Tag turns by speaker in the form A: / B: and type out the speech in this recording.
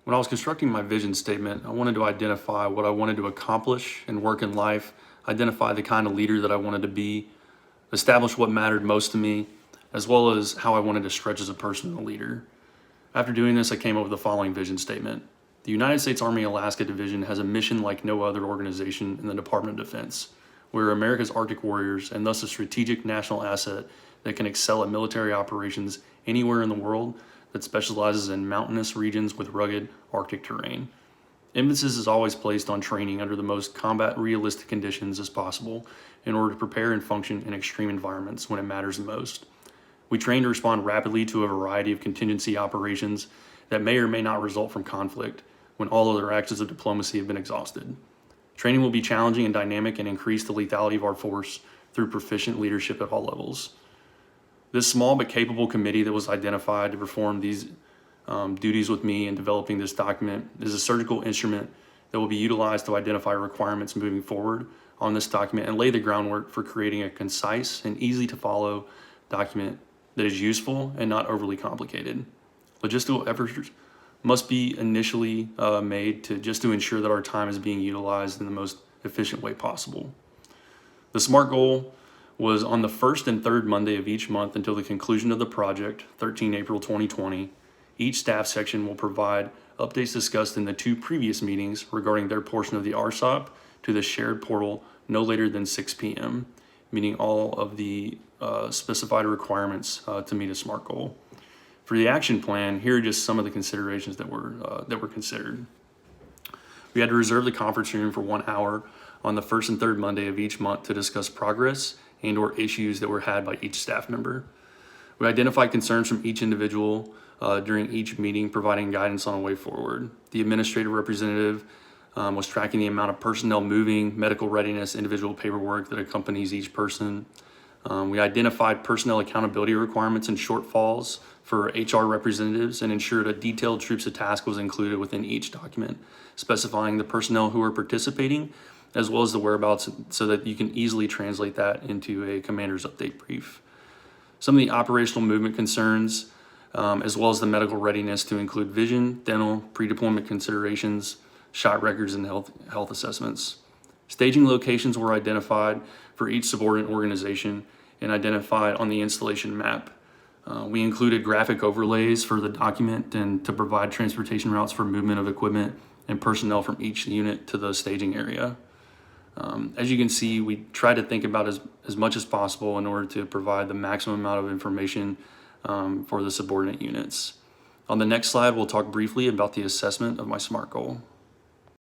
A: When I was constructing my vision statement, I wanted to identify what I wanted to accomplish and work in life, identify the kind of leader that I wanted to be, establish what mattered most to me, as well as how I wanted to stretch as a person and a leader. After doing this, I came up with the following vision statement. The United States Army Alaska Division has a mission like no other organization in the Department of Defense. We're America's Arctic warriors and thus a strategic national asset that can excel at military operations anywhere in the world that specializes in mountainous regions with rugged Arctic terrain. Emphasis is always placed on training under the most combat realistic conditions as possible in order to prepare and function in extreme environments when it matters the most. We train to respond rapidly to a variety of contingency operations that may or may not result from conflict when all other axes of diplomacy have been exhausted. Training will be challenging and dynamic and increase the lethality of our force through proficient leadership at all levels. This small but capable committee that was identified to perform these duties with me in developing this document is a surgical instrument that will be utilized to identify requirements moving forward on this document and lay the groundwork for creating a concise and easy to follow document that is useful and not overly complicated. Logistical efforts must be initially made to ensure that our time is being utilized in the most efficient way possible. The SMART goal was on the first and third Monday of each month until the conclusion of the project, 13 April 2020. Each staff section will provide updates discussed in the two previous meetings regarding their portion of the RSOP to the shared portal no later than 6 p.m., meeting all of the specified requirements to meet a SMART goal. For the action plan, here are just some of the considerations that were considered. We had to reserve the conference room for 1 hour on the first and third Monday of each month to discuss progress and or issues that were had by each staff member. We identified concerns from each individual during each meeting, providing guidance on a way forward. The administrative representative was tracking the amount of personnel moving, medical readiness, individual paperwork that accompanies each person. We identified personnel accountability requirements and shortfalls for HR representatives and ensured a detailed troops of task was included within each document, specifying the personnel who are participating as well as the whereabouts so that you can easily translate that into a commander's update brief. Some of the operational movement concerns, as well as the medical readiness to include vision, dental, pre-deployment considerations, shot records, and health assessments. Staging locations were identified for each subordinate organization and identified on the installation map. We included graphic overlays for the document and to provide transportation routes for movement of equipment and personnel from each unit to the staging area. As you can see, we try to think about as much as possible in order to provide the maximum amount of information for the subordinate units. On the next slide, we'll talk briefly about the assessment of my SMART goal.